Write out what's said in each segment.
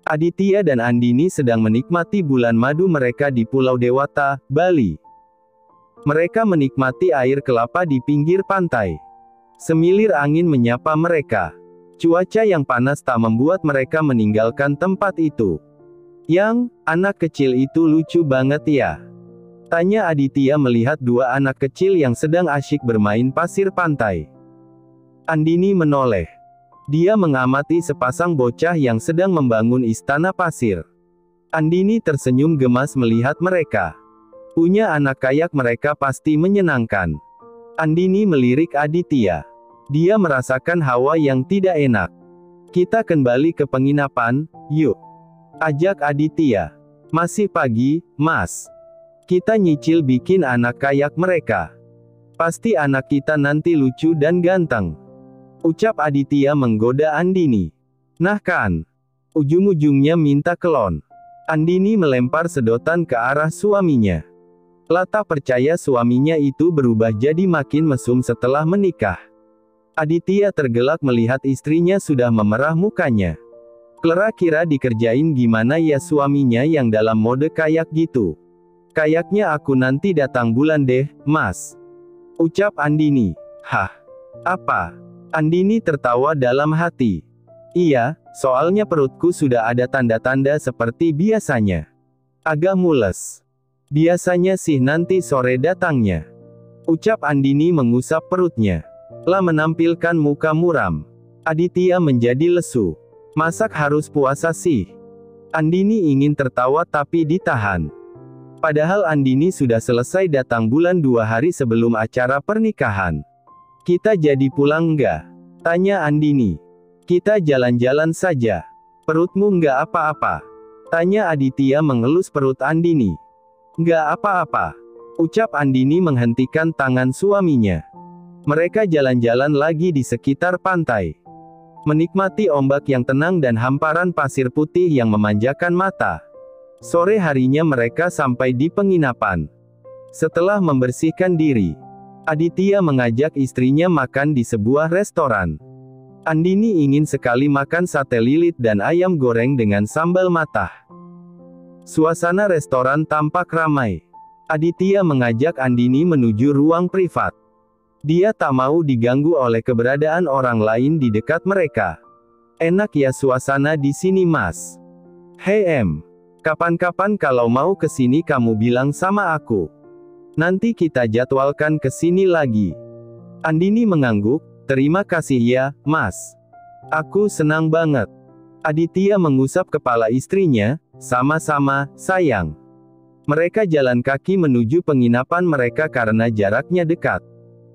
Aditya dan Andini sedang menikmati bulan madu mereka di Pulau Dewata, Bali. Mereka menikmati air kelapa di pinggir pantai. Semilir angin menyapa mereka. Cuaca yang panas tak membuat mereka meninggalkan tempat itu. "Yang, anak kecil itu lucu banget ya?" tanya Aditya melihat dua anak kecil yang sedang asyik bermain pasir pantai. Andini menoleh. Dia mengamati sepasang bocah yang sedang membangun istana pasir. Andini tersenyum gemas melihat mereka. Punya anak kayak mereka pasti menyenangkan. Andini melirik Aditya. Dia merasakan hawa yang tidak enak. "Kita kembali ke penginapan, yuk," ajak Aditya. "Masih pagi, Mas. Kita nyicil bikin anak kayak mereka. Pasti anak kita nanti lucu dan ganteng," ucap Aditya menggoda Andini. "Nah kan, ujung-ujungnya minta kelon." Andini melempar sedotan ke arah suaminya. Lata percaya suaminya itu berubah jadi makin mesum setelah menikah. Aditya tergelak melihat istrinya sudah memerah mukanya. Kira-kira dikerjain gimana ya suaminya yang dalam mode kayak gitu. "Kayaknya aku nanti datang bulan deh, Mas," ucap Andini. "Hah? Apa?" Andini tertawa dalam hati. "Iya, soalnya perutku sudah ada tanda-tanda seperti biasanya. Agak mules. Biasanya sih nanti sore datangnya," ucap Andini mengusap perutnya. Lah menampilkan muka muram. Aditya menjadi lesu. "Masak harus puasa sih?" Andini ingin tertawa tapi ditahan. Padahal Andini sudah selesai datang bulan 2 hari sebelum acara pernikahan. "Kita jadi pulang nggak?" tanya Andini. "Kita jalan-jalan saja. Perutmu nggak apa-apa?" tanya Aditya mengelus perut Andini. "Nggak apa-apa," ucap Andini menghentikan tangan suaminya. Mereka jalan-jalan lagi di sekitar pantai. Menikmati ombak yang tenang dan hamparan pasir putih yang memanjakan mata. Sore harinya mereka sampai di penginapan. Setelah membersihkan diri, Aditya mengajak istrinya makan di sebuah restoran. Andini ingin sekali makan sate lilit dan ayam goreng dengan sambal matah. Suasana restoran tampak ramai. Aditya mengajak Andini menuju ruang privat. Dia tak mau diganggu oleh keberadaan orang lain di dekat mereka. "Enak ya suasana di sini, Mas. Hei kapan-kapan kalau mau ke sini kamu bilang sama aku. Nanti kita jadwalkan ke sini lagi." Andini mengangguk. "Terima kasih ya, Mas. Aku senang banget." Aditya mengusap kepala istrinya. "Sama-sama, sayang." Mereka jalan kaki menuju penginapan mereka karena jaraknya dekat.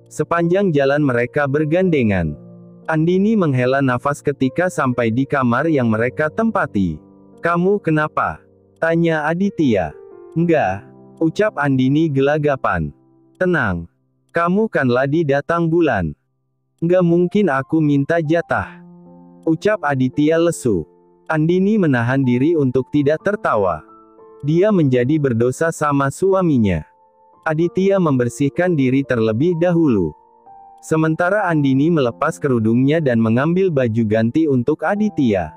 Sepanjang jalan mereka bergandengan. Andini menghela nafas ketika sampai di kamar yang mereka tempati. "Kamu kenapa?" tanya Aditya. "Enggak," ucap Andini gelagapan. "Tenang. Kamu kan ladi datang bulan. Nggak mungkin aku minta jatah," ucap Aditya lesu. Andini menahan diri untuk tidak tertawa. Dia menjadi berdosa sama suaminya. Aditya membersihkan diri terlebih dahulu. Sementara Andini melepas kerudungnya dan mengambil baju ganti untuk Aditya.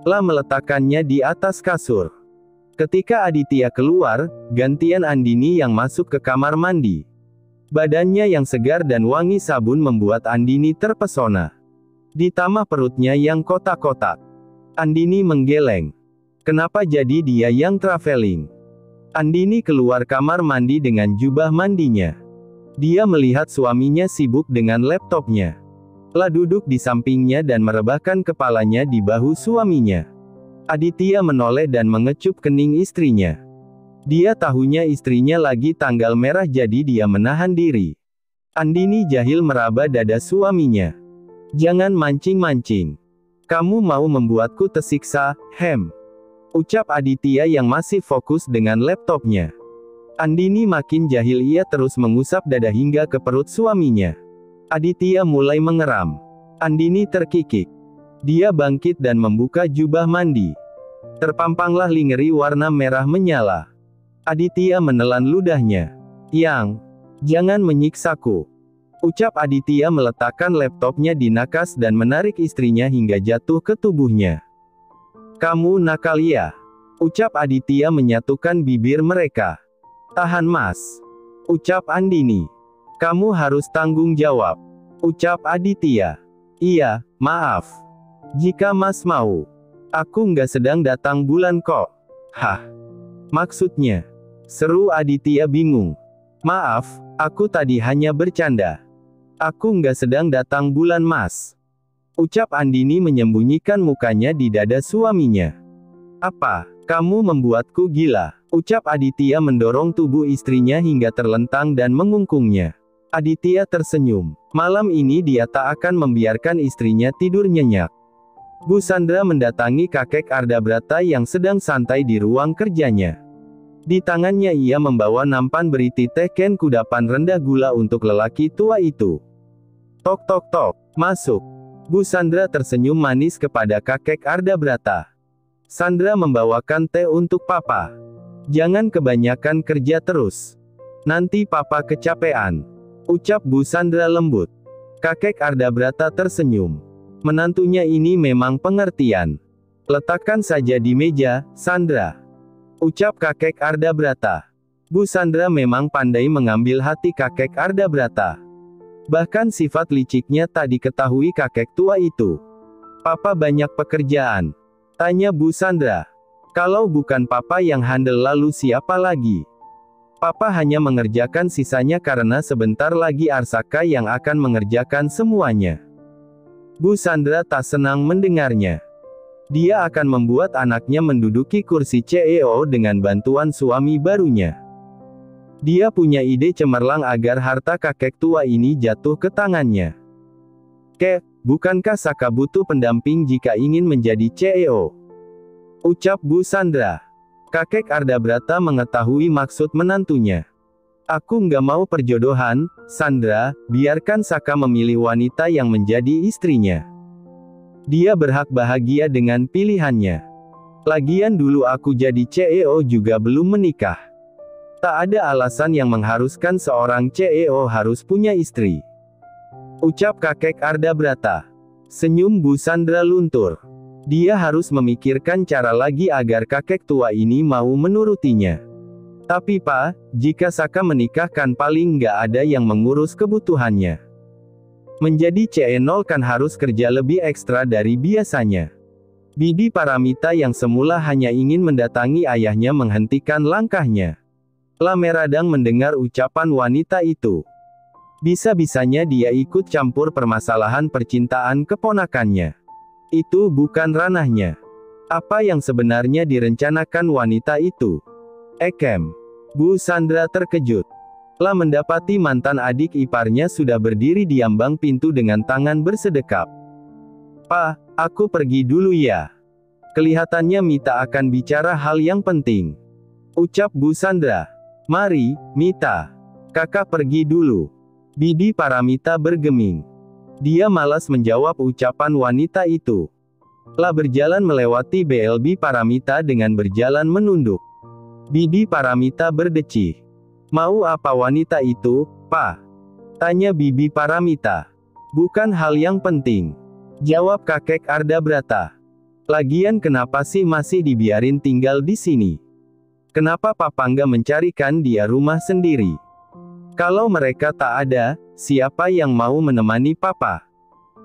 Lah meletakkannya di atas kasur. Ketika Aditya keluar, gantian Andini yang masuk ke kamar mandi. Badannya yang segar dan wangi sabun membuat Andini terpesona. Ditambah perutnya yang kotak-kotak. Andini menggeleng. Kenapa jadi dia yang traveling? Andini keluar kamar mandi dengan jubah mandinya. Dia melihat suaminya sibuk dengan laptopnya. Lah duduk di sampingnya dan merebahkan kepalanya di bahu suaminya. Aditya menoleh dan mengecup kening istrinya. Dia tahunya istrinya lagi tanggal merah jadi dia menahan diri. Andini jahil meraba dada suaminya. "Jangan mancing-mancing. Kamu mau membuatku tersiksa, ucap Aditya yang masih fokus dengan laptopnya. Andini makin jahil, ia terus mengusap dada hingga ke perut suaminya. Aditya mulai mengeram. Andini terkikik. Dia bangkit dan membuka jubah mandi. Terpampanglah lingerie warna merah menyala. Aditya menelan ludahnya. "Yang, jangan menyiksaku," Ucap Aditya meletakkan laptopnya di nakas dan menarik istrinya hingga jatuh ke tubuhnya. Kamu nakal ya? Ucap Aditya menyatukan bibir mereka. Tahan mas. Ucap Andini. Kamu harus tanggung jawab. Ucap Aditya. Iya, maaf. Jika mas mau. Aku nggak sedang datang bulan kok. Hah? Maksudnya? Seru Aditya bingung. Maaf, aku tadi hanya bercanda. Aku nggak sedang datang bulan mas. Ucap Andini menyembunyikan mukanya di dada suaminya. Apa? Kamu membuatku gila. Ucap Aditya mendorong tubuh istrinya hingga terlentang dan mengungkungnya. Aditya tersenyum. Malam ini dia tak akan membiarkan istrinya tidur nyenyak. Bu Sandra mendatangi kakek Ardabrata yang sedang santai di ruang kerjanya. Di tangannya ia membawa nampan berisi teh ken kudapan rendah gula untuk lelaki tua itu. Tok tok tok, masuk. Bu Sandra tersenyum manis kepada kakek Ardabrata. Sandra membawakan teh untuk papa. Jangan kebanyakan kerja terus. Nanti papa kecapean. Ucap Bu Sandra lembut. Kakek Ardabrata tersenyum. Menantunya ini memang pengertian. Letakkan saja di meja, Sandra. Ucap kakek Ardabrata. Bu Sandra memang pandai mengambil hati kakek Ardabrata. Bahkan sifat liciknya tak diketahui kakek tua itu. Papa banyak pekerjaan. Tanya Bu Sandra. Kalau bukan papa yang handle lalu siapa lagi? Papa hanya mengerjakan sisanya karena sebentar lagi Arsaka yang akan mengerjakan semuanya. Bu Sandra tak senang mendengarnya. Dia akan membuat anaknya menduduki kursi CEO dengan bantuan suami barunya. Dia punya ide cemerlang agar harta kakek tua ini jatuh ke tangannya. Bukankah Saka butuh pendamping jika ingin menjadi CEO? Ucap Bu Sandra. Kakek Ardabrata mengetahui maksud menantunya. Aku nggak mau perjodohan, Sandra, biarkan Saka memilih wanita yang menjadi istrinya. Dia berhak bahagia dengan pilihannya. Lagian dulu aku jadi CEO juga belum menikah. Tak ada alasan yang mengharuskan seorang CEO harus punya istri. Ucap kakek Ardabrata. Senyum Bu Sandra luntur. Dia harus memikirkan cara lagi agar kakek tua ini mau menurutinya. Tapi Pak, jika Saka menikah kan paling nggak ada yang mengurus kebutuhannya. Menjadi CEO kan harus kerja lebih ekstra dari biasanya. Bibi Paramita yang semula hanya ingin mendatangi ayahnya menghentikan langkahnya. Lameradang mendengar ucapan wanita itu. Bisa-bisanya dia ikut campur permasalahan percintaan keponakannya. Itu bukan ranahnya. Apa yang sebenarnya direncanakan wanita itu? Bu Sandra terkejut. Mendapati mantan adik iparnya sudah berdiri di ambang pintu dengan tangan bersedekap. Pak, aku pergi dulu ya. Kelihatannya Mita akan bicara hal yang penting. Ucap Bu Sandra. Mari, Mita. Kakak pergi dulu. Bibi Paramita bergeming. Dia malas menjawab ucapan wanita itu. Berjalan melewati BLB Paramita dengan berjalan menunduk. Bibi Paramita berdecih. Mau apa wanita itu, Pak? Tanya Bibi Paramita. Bukan hal yang penting. Jawab kakek Ardabrata. Lagian kenapa sih masih dibiarin tinggal di sini? Kenapa Papa nggak mencarikan dia rumah sendiri? Kalau mereka tak ada, siapa yang mau menemani Papa?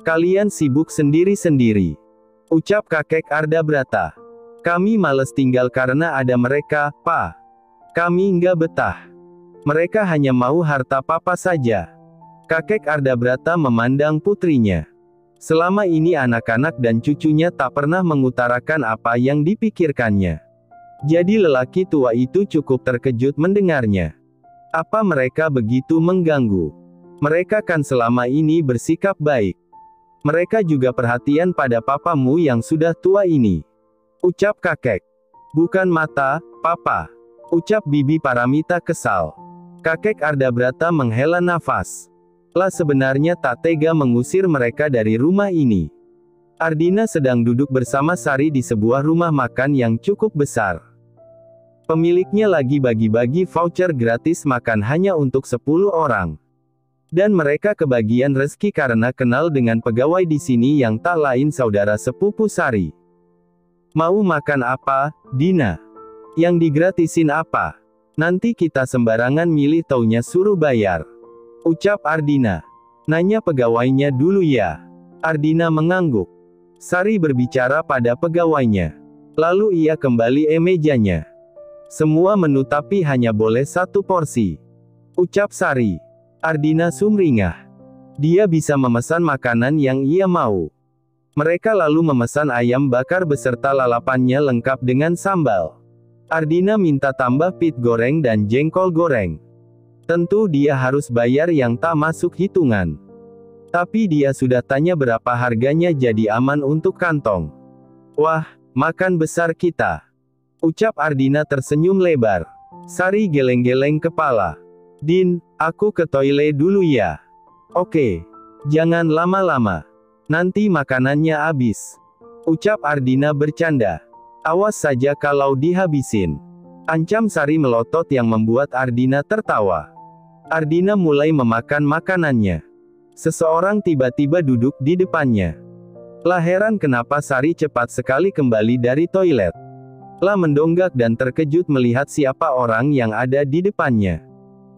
Kalian sibuk sendiri-sendiri. Ucap kakek Ardabrata. Kami males tinggal karena ada mereka, Pak. Kami nggak betah. Mereka hanya mau harta Papa saja. Kakek Ardabrata memandang putrinya. Selama ini anak-anak dan cucunya tak pernah mengutarakan apa yang dipikirkannya. Jadi lelaki tua itu cukup terkejut mendengarnya. Apa mereka begitu mengganggu? Mereka kan selama ini bersikap baik. Mereka juga perhatian pada papamu yang sudah tua ini. Ucap kakek. Bukan mata, Papa. Ucap Bibi Paramita kesal. Kakek Ardabrata menghela nafas. Sebenarnya tak tega mengusir mereka dari rumah ini. Ardina sedang duduk bersama Sari di sebuah rumah makan yang cukup besar. Pemiliknya lagi bagi-bagi voucher gratis makan hanya untuk 10 orang. Dan mereka kebagian rezeki karena kenal dengan pegawai di sini yang tak lain saudara sepupu Sari. Mau makan apa, Dina? Yang digratisin apa? Nanti kita sembarangan milih taunya suruh bayar. Ucap Ardina. Nanya pegawainya dulu ya. Ardina mengangguk. Sari berbicara pada pegawainya. Lalu ia kembali mejanya. Semua menu tapi hanya boleh 1 porsi. Ucap Sari. Ardina sumringah. Dia bisa memesan makanan yang ia mau. Mereka lalu memesan ayam bakar beserta lalapannya lengkap dengan sambal. Ardina minta tambah pit goreng dan jengkol goreng. Tentu dia harus bayar yang tak masuk hitungan. Tapi dia sudah tanya berapa harganya jadi aman untuk kantong. Wah, makan besar kita. Ucap Ardina tersenyum lebar. Sari geleng-geleng kepala. Din, aku ke toilet dulu ya. Oke. Jangan lama-lama. Nanti makanannya habis. Ucap Ardina bercanda. Awas saja kalau dihabisin. Ancam Sari melotot yang membuat Ardina tertawa. Ardina mulai memakan makanannya. Seseorang tiba-tiba duduk di depannya. Lah heran kenapa Sari cepat sekali kembali dari toilet. Lah mendonggak dan terkejut melihat siapa orang yang ada di depannya.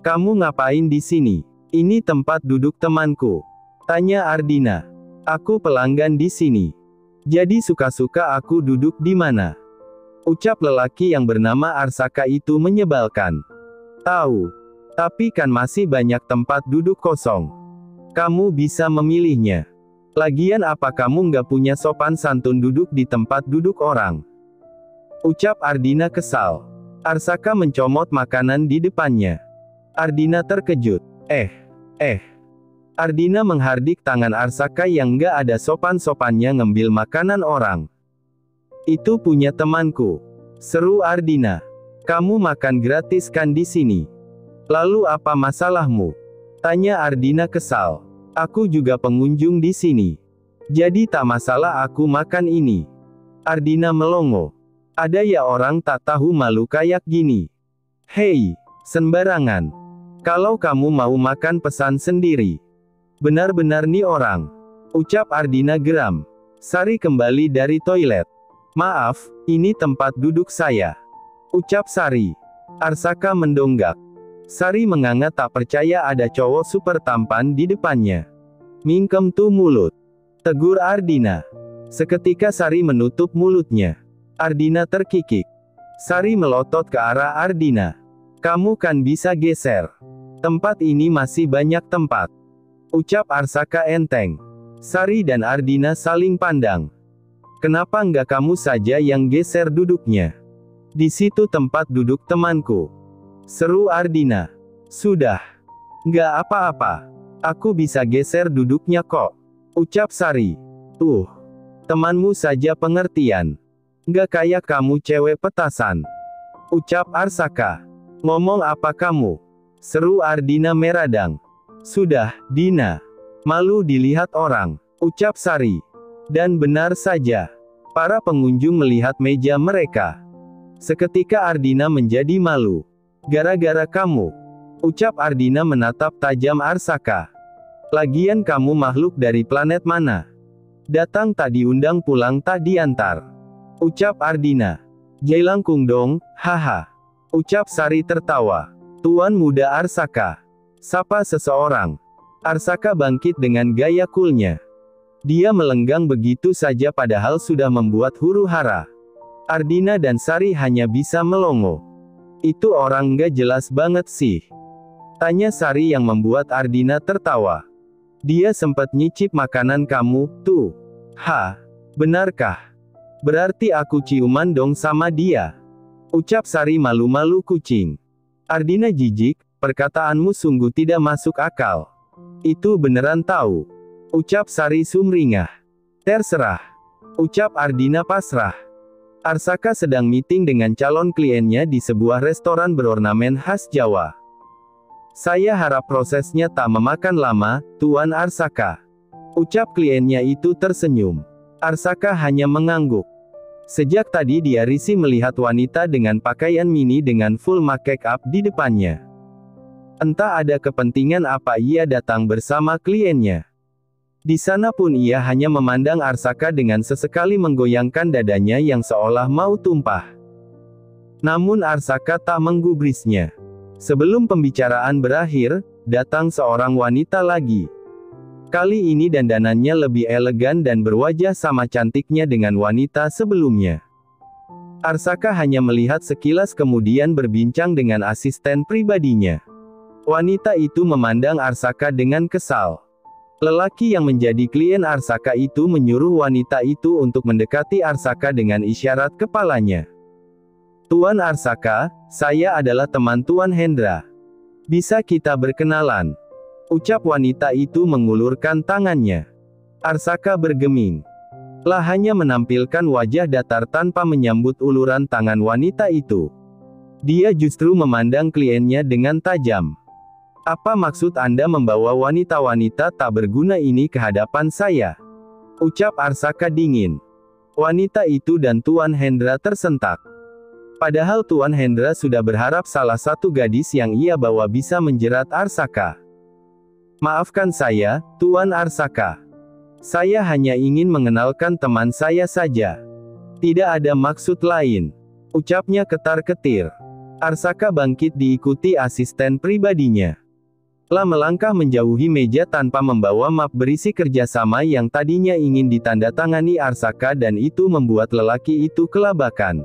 Kamu ngapain di sini? Ini tempat duduk temanku. Tanya Ardina. Aku pelanggan di sini. Jadi suka-suka aku duduk di mana? Ucap lelaki yang bernama Arsaka itu menyebalkan. Tahu. Tapi kan masih banyak tempat duduk kosong. Kamu bisa memilihnya. Lagian apa kamu nggak punya sopan santun duduk di tempat duduk orang? Ucap Ardina kesal. Arsaka mencomot makanan di depannya. Ardina terkejut. Ardina menghardik tangan Arsaka yang nggak ada sopan-sopannya ngambil makanan orang. Itu punya temanku. Seru Ardina. Kamu makan gratis kan di sini? Lalu apa masalahmu? Tanya Ardina kesal. Aku juga pengunjung di sini. Jadi tak masalah aku makan ini. Ardina melongo. Ada ya orang tak tahu malu kayak gini. Hei, sembarangan. Kalau kamu mau makan pesan sendiri. Benar-benar nih orang. Ucap Ardina geram. Sari kembali dari toilet. Maaf, ini tempat duduk saya. Ucap Sari. Arsaka mendonggak. Sari menganga tak percaya ada cowok super tampan di depannya. Mingkem tuh mulut. Tegur Ardina. Seketika Sari menutup mulutnya. Ardina terkikik. Sari melotot ke arah Ardina. Kamu kan bisa geser. Tempat ini masih banyak tempat. Ucap Arsaka enteng. Sari dan Ardina saling pandang. Kenapa nggak kamu saja yang geser duduknya? Di situ tempat duduk temanku. Seru Ardina. Sudah. Nggak apa-apa. Aku bisa geser duduknya kok. Ucap Sari. Temanmu saja pengertian. Nggak kayak kamu cewek petasan. Ucap Arsaka. Ngomong apa kamu? Seru Ardina meradang. Sudah, Dina. Malu dilihat orang. Ucap Sari. Dan benar saja. Para pengunjung melihat meja mereka. Seketika Ardina menjadi malu. Gara-gara kamu. Ucap Ardina menatap tajam Arsaka. Lagian kamu makhluk dari planet mana? Datang tak diundang pulang tak diantar. Ucap Ardina. Jailangkung dong, haha. Ucap Sari tertawa. Tuan muda Arsaka. Sapa seseorang. Arsaka bangkit dengan gaya coolnya. Dia melenggang begitu saja padahal sudah membuat huru-hara. Ardina dan Sari hanya bisa melongo. Itu orang nggak jelas banget sih. Tanya Sari yang membuat Ardina tertawa. Dia sempat nyicip makanan kamu, tuh. Benarkah? Berarti aku ciuman dong sama dia. Ucap Sari malu-malu kucing. Ardina jijik, perkataanmu sungguh tidak masuk akal. Itu beneran tahu. Ucap Sari sumringah. Terserah. Ucap Ardina pasrah. Arsaka sedang meeting dengan calon kliennya di sebuah restoran berornamen khas Jawa. Saya harap prosesnya tak memakan lama, Tuan Arsaka. Ucap kliennya itu tersenyum. Arsaka hanya mengangguk. Sejak tadi dia risih melihat wanita dengan pakaian mini dengan full make up di depannya. Entah ada kepentingan apa ia datang bersama kliennya. Di sana pun ia hanya memandang Arsaka dengan sesekali menggoyangkan dadanya yang seolah mau tumpah. Namun Arsaka tak menggubrisnya. Sebelum pembicaraan berakhir, datang seorang wanita lagi. Kali ini dandanannya lebih elegan dan berwajah sama cantiknya dengan wanita sebelumnya. Arsaka hanya melihat sekilas kemudian berbincang dengan asisten pribadinya. Wanita itu memandang Arsaka dengan kesal. Lelaki yang menjadi klien Arsaka itu menyuruh wanita itu untuk mendekati Arsaka dengan isyarat kepalanya. "Tuan Arsaka, saya adalah teman Tuan Hendra. Bisa kita berkenalan?" Ucap wanita itu mengulurkan tangannya. Arsaka bergeming. Lah hanya menampilkan wajah datar tanpa menyambut uluran tangan wanita itu. Dia justru memandang kliennya dengan tajam. "Apa maksud Anda membawa wanita-wanita tak berguna ini ke hadapan saya?" Ucap Arsaka dingin. Wanita itu dan Tuan Hendra tersentak. Padahal Tuan Hendra sudah berharap salah satu gadis yang ia bawa bisa menjerat Arsaka. "Maafkan saya, Tuan Arsaka. Saya hanya ingin mengenalkan teman saya saja. Tidak ada maksud lain." Ucapnya ketar-ketir. Arsaka bangkit diikuti asisten pribadinya. Lah melangkah menjauhi meja tanpa membawa map berisi kerjasama yang tadinya ingin ditandatangani Arsaka dan itu membuat lelaki itu kelabakan.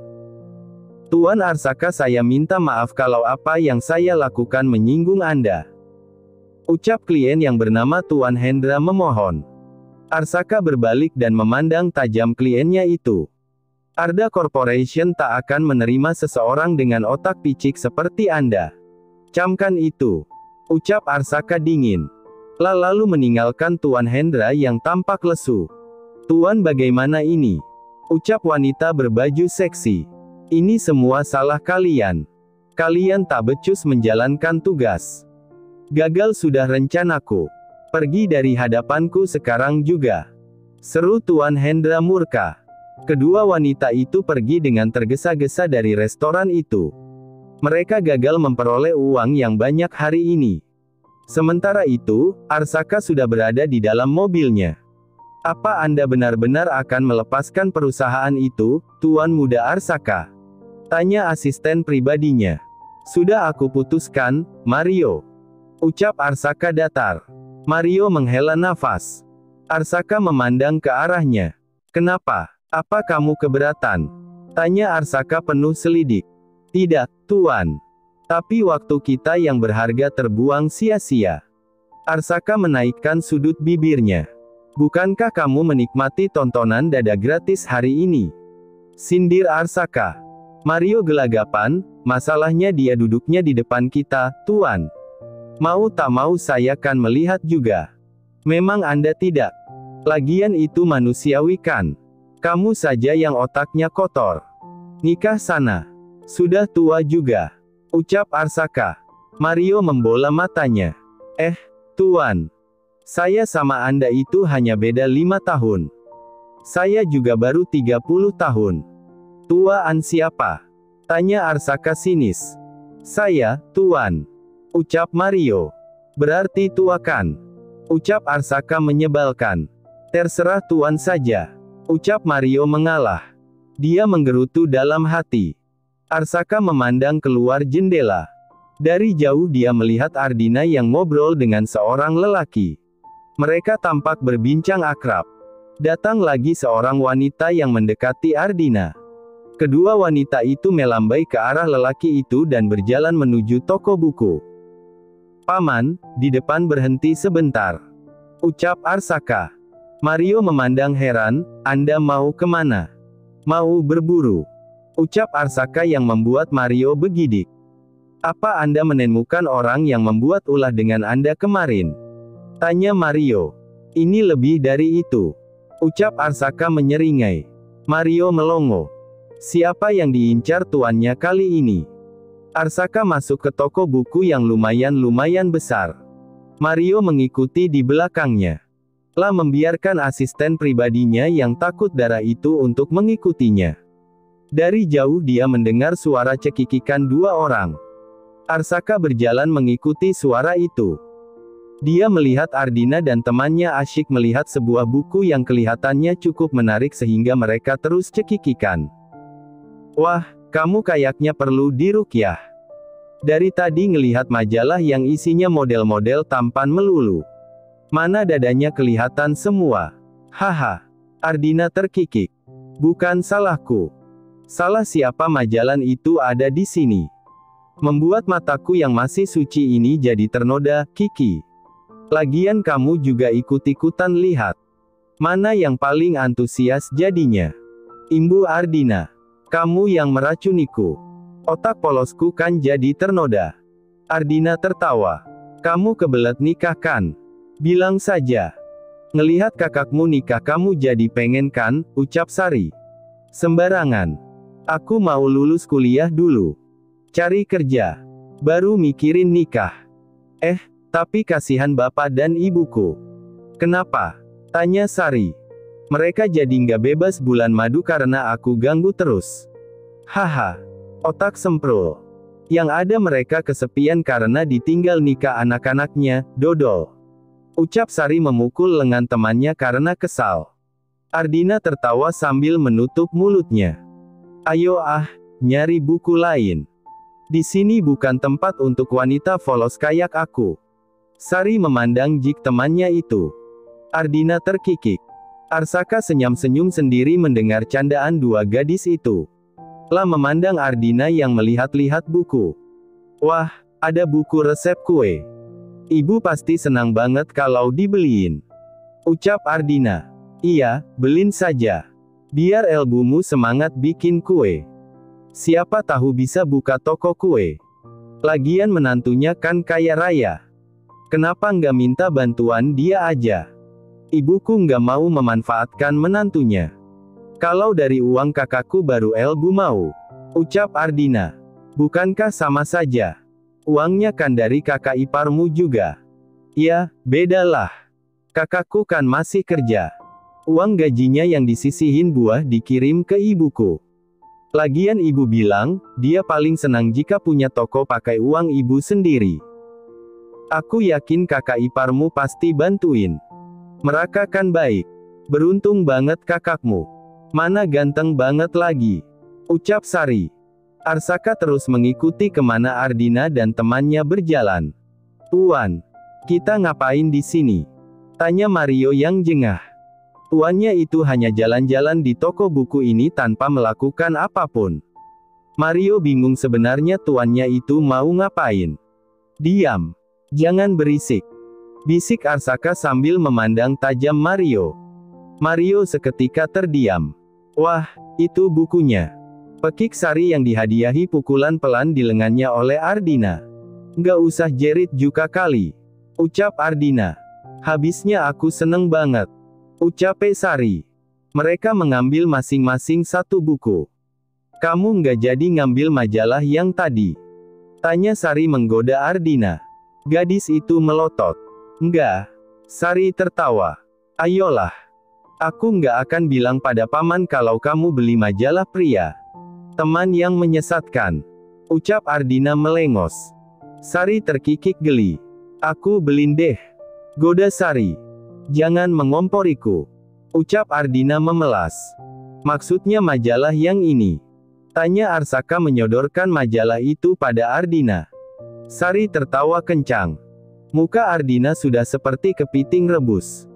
"Tuan Arsaka, saya minta maaf kalau apa yang saya lakukan menyinggung Anda." Ucap klien yang bernama Tuan Hendra memohon. Arsaka berbalik dan memandang tajam kliennya itu. Arda Corporation tak akan menerima seseorang dengan otak picik seperti Anda. Camkan itu. Ucap Arsaka dingin. Lalu meninggalkan Tuan Hendra yang tampak lesu. "Tuan, bagaimana ini?" Ucap wanita berbaju seksi. "Ini semua salah kalian. Kalian tak becus menjalankan tugas. Gagal sudah rencanaku. Pergi dari hadapanku sekarang juga." Seru Tuan Hendra murka. Kedua wanita itu pergi dengan tergesa-gesa dari restoran itu. Mereka gagal memperoleh uang yang banyak hari ini. Sementara itu, Arsaka sudah berada di dalam mobilnya. "Apa Anda benar-benar akan melepaskan perusahaan itu, Tuan Muda Arsaka?" tanya asisten pribadinya. "Sudah aku putuskan, Mario." Ucap Arsaka datar. Mario menghela nafas. Arsaka memandang ke arahnya. "Kenapa? Apa kamu keberatan?" tanya Arsaka penuh selidik. "Tidak, Tuan. Tapi waktu kita yang berharga terbuang sia-sia." Arsaka menaikkan sudut bibirnya. "Bukankah kamu menikmati tontonan dada gratis hari ini?" sindir Arsaka. Mario gelagapan, "Masalahnya dia duduknya di depan kita, Tuan. Mau tak mau saya kan melihat juga." "Memang Anda tidak. Lagian itu manusiawi kan? Kamu saja yang otaknya kotor. Nikah sana. Sudah tua juga." Ucap Arsaka. Mario membola matanya. Tuan. Saya sama Anda itu hanya beda 5 tahun. Saya juga baru 30 tahun. Tuaan siapa?" tanya Arsaka sinis. "Saya, Tuan." Ucap Mario. "Berarti tua kan?" Ucap Arsaka menyebalkan. "Terserah Tuan saja." Ucap Mario mengalah. Dia menggerutu dalam hati. Arsaka memandang keluar jendela. Dari jauh dia melihat Ardina yang ngobrol dengan seorang lelaki. Mereka tampak berbincang akrab. Datang lagi seorang wanita yang mendekati Ardina. Kedua wanita itu melambai ke arah lelaki itu dan berjalan menuju toko buku. "Paman, di depan berhenti sebentar." Ucap Arsaka. Mario memandang heran, "Anda mau kemana?" "Mau berburu." Ucap Arsaka yang membuat Mario begidik. "Apa Anda menemukan orang yang membuat ulah dengan Anda kemarin?" tanya Mario. "Ini lebih dari itu." Ucap Arsaka menyeringai. Mario melongo. Siapa yang diincar tuannya kali ini? Arsaka masuk ke toko buku yang lumayan besar. Mario mengikuti di belakangnya. Lah membiarkan asisten pribadinya yang takut darah itu untuk mengikutinya. Dari jauh dia mendengar suara cekikikan dua orang. Arsaka berjalan mengikuti suara itu. Dia melihat Ardina dan temannya asyik melihat sebuah buku yang kelihatannya cukup menarik sehingga mereka terus cekikikan. Wah, kamu kayaknya perlu diruqyah. Dari tadi ngelihat majalah yang isinya model-model tampan melulu. Mana dadanya kelihatan semua. Haha. Ardina terkikik. Bukan salahku. Salah siapa majalah itu ada di sini. Membuat mataku yang masih suci ini jadi ternoda, Kiki. Lagian kamu juga ikut-ikutan lihat. Mana yang paling antusias jadinya? Imbu Ardina. Kamu yang meracuniku. Otak polosku kan jadi ternoda. Ardina tertawa. Kamu kebelet nikah kan? Bilang saja. Ngelihat kakakmu nikah kamu jadi pengen kan, ucap Sari. Sembarangan. Aku mau lulus kuliah dulu. Cari kerja. Baru mikirin nikah. Tapi kasihan bapak dan ibuku. Kenapa? Tanya Sari. Mereka jadi nggak bebas bulan madu karena aku ganggu terus. Haha. Otak semprul. Yang ada mereka kesepian karena ditinggal nikah anak-anaknya, dodol. Ucap Sari memukul lengan temannya karena kesal. Ardina tertawa sambil menutup mulutnya. Ayo nyari buku lain. Di sini bukan tempat untuk wanita polos kayak aku. Sari memandang jik temannya itu. Ardina terkikik. Arsaka senyum-senyum sendiri mendengar candaan dua gadis itu. Lah memandang Ardina yang melihat-lihat buku. Wah, ada buku resep kue. Ibu pasti senang banget kalau dibeliin. Ucap Ardina. Iya, belin saja. Biar elbumu semangat bikin kue. Siapa tahu bisa buka toko kue. Lagian menantunya kan kaya raya. Kenapa nggak minta bantuan dia aja? Ibuku nggak mau memanfaatkan menantunya. Kalau dari uang kakakku baru elbu mau. Ucap Ardina. Bukankah sama saja? Uangnya kan dari kakak iparmu juga. Ya, bedalah. Kakakku kan masih kerja. Uang gajinya yang disisihin buah dikirim ke ibuku. Lagian ibu bilang, dia paling senang jika punya toko pakai uang ibu sendiri. Aku yakin kakak iparmu pasti bantuin. Mereka kan baik. Beruntung banget kakakmu. Mana ganteng banget lagi. Ucap Sari. Arsaka terus mengikuti kemana Ardina dan temannya berjalan. Tuan, kita ngapain di sini? Tanya Mario yang jengah. Tuannya itu hanya jalan-jalan di toko buku ini tanpa melakukan apapun. Mario bingung sebenarnya tuannya itu mau ngapain. Diam. Jangan berisik. Bisik Arsaka sambil memandang tajam Mario. Mario seketika terdiam. Wah, itu bukunya. Pekik Sari yang dihadiahi pukulan pelan di lengannya oleh Ardina. Nggak usah jerit juga kali. Ucap Ardina. Habisnya aku seneng banget. Ucap Sari. Mereka mengambil masing-masing satu buku. Kamu nggak jadi ngambil majalah yang tadi? Tanya Sari menggoda Ardina. Gadis itu melotot. Enggak. Sari tertawa. Ayolah. Aku nggak akan bilang pada paman kalau kamu beli majalah pria. Teman yang menyesatkan. Ucap Ardina melengos. Sari terkikik geli. Aku belin deh. Goda Sari. Jangan mengomporiku. Ucap Ardina memelas. Maksudnya majalah yang ini? Tanya Arsaka menyodorkan majalah itu pada Ardina. Sari tertawa kencang. Muka Ardina sudah seperti kepiting rebus.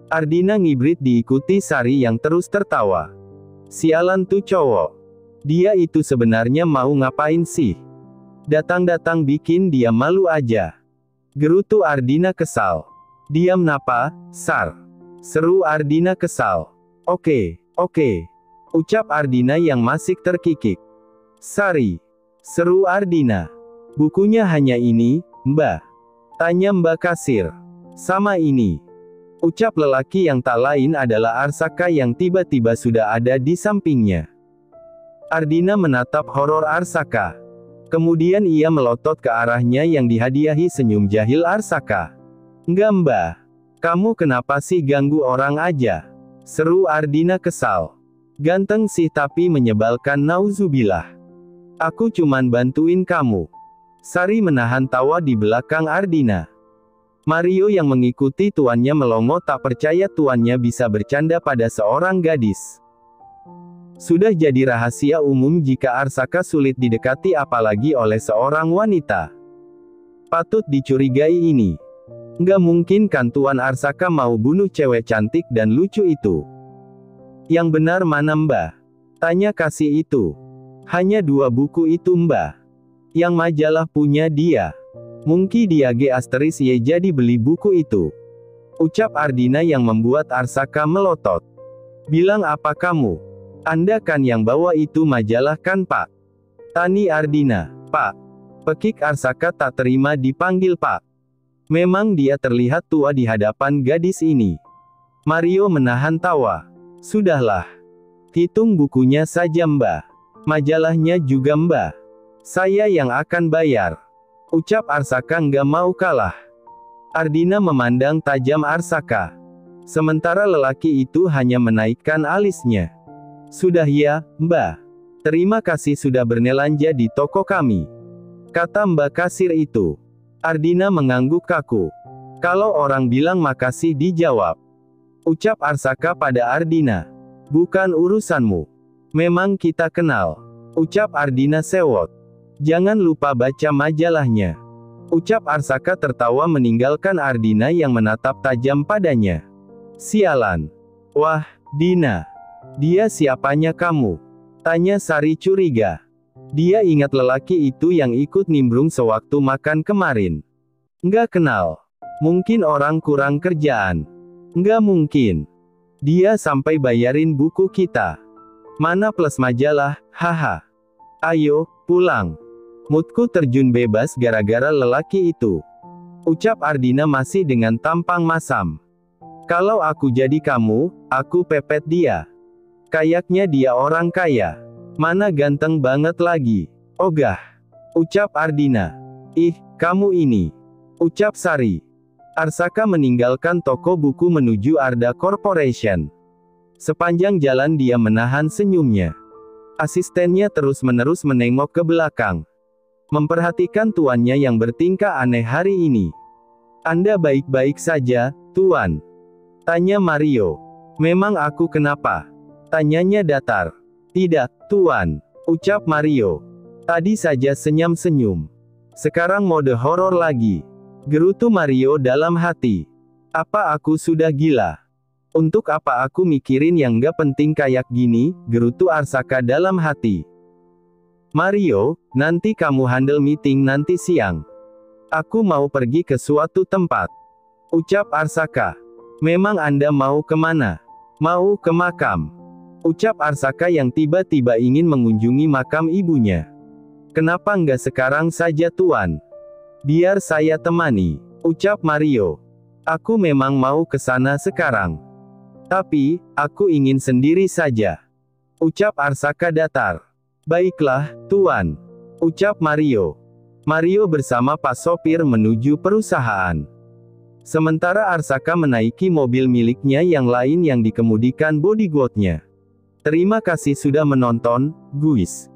Ardina ngibrit diikuti Sari yang terus tertawa. Sialan tuh cowok. Dia itu sebenarnya mau ngapain sih? Datang-datang bikin dia malu aja. Gerutu Ardina kesal. Diam napa, Sar? Seru Ardina kesal. Oke. Ucap Ardina yang masih terkikik. Sari. Seru Ardina. Bukunya hanya ini, Mbak. Tanya Mbak kasir. Sama ini. Ucap lelaki yang tak lain adalah Arsaka yang tiba-tiba sudah ada di sampingnya. Ardina menatap horor Arsaka. Kemudian ia melotot ke arahnya yang dihadiahi senyum jahil Arsaka. Enggak Mbak. Kamu kenapa sih ganggu orang aja? Seru Ardina kesal. Ganteng sih tapi menyebalkan nauzubillah. Aku cuman bantuin kamu. Sari menahan tawa di belakang Ardina. Mario yang mengikuti tuannya melongo tak percaya tuannya bisa bercanda pada seorang gadis. Sudah jadi rahasia umum jika Arsaka sulit didekati apalagi oleh seorang wanita. Patut dicurigai ini. Nggak mungkin kan Tuan Arsaka mau bunuh cewek cantik dan lucu itu. Yang benar mana Mbah? Tanya kasih itu. Hanya 2 buku itu Mbah. Yang majalah punya dia. Mungkin dia *y jadi beli buku itu. Ucap Ardina yang membuat Arsaka melotot. Bilang apa kamu? Anda kan yang bawa itu majalah kan Pak? Tani Ardina. Pak. Pekik Arsaka tak terima dipanggil Pak. Memang dia terlihat tua di hadapan gadis ini. Mario menahan tawa. Sudahlah. Hitung bukunya saja Mbah. Majalahnya juga Mbah. Saya yang akan bayar. Ucap Arsaka nggak mau kalah. Ardina memandang tajam Arsaka. Sementara lelaki itu hanya menaikkan alisnya. Sudah ya, Mbah. Terima kasih sudah bernelanja di toko kami. Kata Mbak kasir itu. Ardina mengangguk kaku. Kalau orang bilang makasih dijawab. Ucap Arsaka pada Ardina. Bukan urusanmu. Memang kita kenal. Ucap Ardina sewot. Jangan lupa baca majalahnya. Ucap Arsaka tertawa meninggalkan Ardina yang menatap tajam padanya. Sialan. Wah, Dina. Dia siapanya kamu? Tanya Sari curiga. Dia ingat lelaki itu yang ikut nimbrung sewaktu makan kemarin. Nggak kenal. Mungkin orang kurang kerjaan. Nggak mungkin. Dia sampai bayarin buku kita. Mana plus majalah, haha. Ayo, pulang. Moodku terjun bebas gara-gara lelaki itu. Ucap Ardina masih dengan tampang masam. Kalau aku jadi kamu, aku pepet dia. Kayaknya dia orang kaya. Mana ganteng banget lagi. Ogah. Ucap Ardina. Ih, kamu ini. Ucap Sari. Arsaka meninggalkan toko buku menuju Arda Corporation. Sepanjang jalan dia menahan senyumnya. Asistennya terus-menerus menengok ke belakang. Memperhatikan tuannya yang bertingkah aneh hari ini. Anda baik-baik saja, Tuan? Tanya Mario. Memang aku kenapa? Tanyanya datar. Tidak, Tuan. Ucap Mario. Tadi saja senyum-senyum. Sekarang mode horor lagi. Gerutu Mario dalam hati. Apa aku sudah gila? Untuk apa aku mikirin yang gak penting kayak gini, gerutu Arsaka dalam hati. Mario, nanti kamu handle meeting nanti siang. Aku mau pergi ke suatu tempat. Ucap Arsaka. Memang Anda mau kemana? Mau ke makam. Ucap Arsaka yang tiba-tiba ingin mengunjungi makam ibunya. Kenapa nggak sekarang saja Tuan? Biar saya temani. Ucap Mario. Aku memang mau ke sana sekarang. Tapi, aku ingin sendiri saja. Ucap Arsaka datar. Baiklah, Tuan. Ucap Mario. Mario bersama Pak Sopir menuju perusahaan. Sementara Arsaka menaiki mobil miliknya yang lain yang dikemudikan bodyguard-nya. Terima kasih sudah menonton, guys.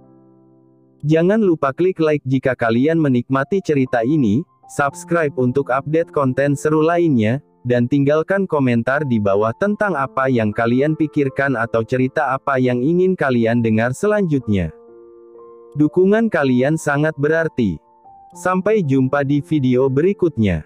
Jangan lupa klik like jika kalian menikmati cerita ini, subscribe untuk update konten seru lainnya, dan tinggalkan komentar di bawah tentang apa yang kalian pikirkan atau cerita apa yang ingin kalian dengar selanjutnya. Dukungan kalian sangat berarti. Sampai jumpa di video berikutnya.